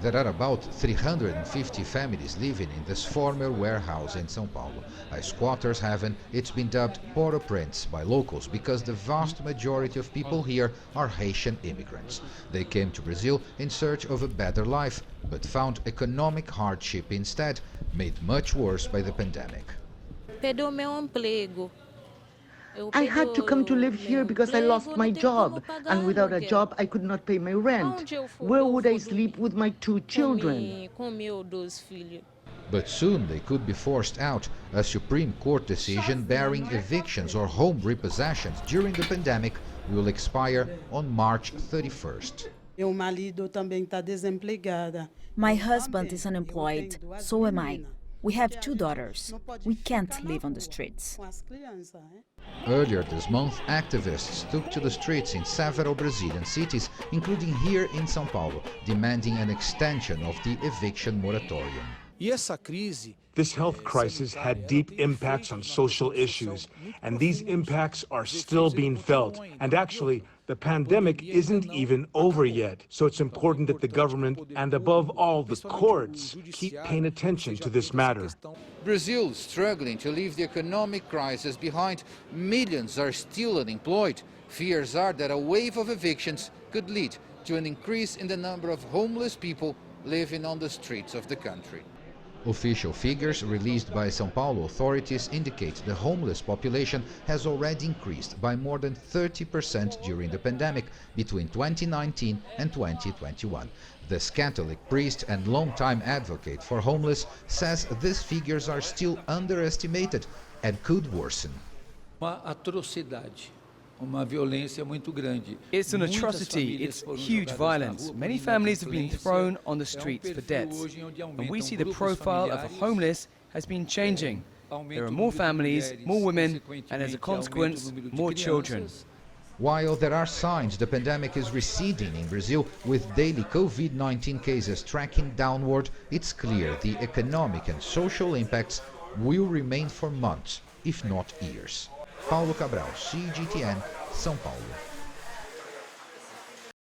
There are about 350 families living in this former warehouse in São Paulo. A squatter's heaven, it's been dubbed Port-au-Prince by locals because the vast majority of people here are Haitian immigrants. They came to Brazil in search of a better life, but found economic hardship instead, made much worse by the pandemic. I had to come to live here because I lost my job, and without a job I could not pay my rent. Where would I sleep with my 2 children? But soon they could be forced out. A Supreme Court decision barring evictions or home repossessions during the pandemic will expire on March 31st. My husband is unemployed, so am I. We have 2 daughters. We can't live on the streets. Earlier this month, activists took to the streets in several Brazilian cities, including here in São Paulo, demanding an extension of the eviction moratorium. This health crisis had deep impacts on social issues, and these impacts are still being felt. And actually, the pandemic isn't even over yet. So it's important that the government, and above all the courts, keep paying attention to this matter. Brazil struggling to leave the economic crisis behind. Millions are still unemployed. Fears are that a wave of evictions could lead to an increase in the number of homeless people living on the streets of the country. Official figures released by São Paulo authorities indicate the homeless population has already increased by more than 30% during the pandemic between 2019 and 2021. This Catholic priest and longtime advocate for homeless says these figures are still underestimated and could worsen. It's an atrocity, it's huge violence. Many families have been thrown on the streets for debts. And we see the profile of the homeless has been changing. There are more families, more women, and as a consequence, more children. While there are signs the pandemic is receding in Brazil, with daily COVID-19 cases tracking downward, it's clear the economic and social impacts will remain for months, if not years. Paulo Cabral, CGTN, São Paulo.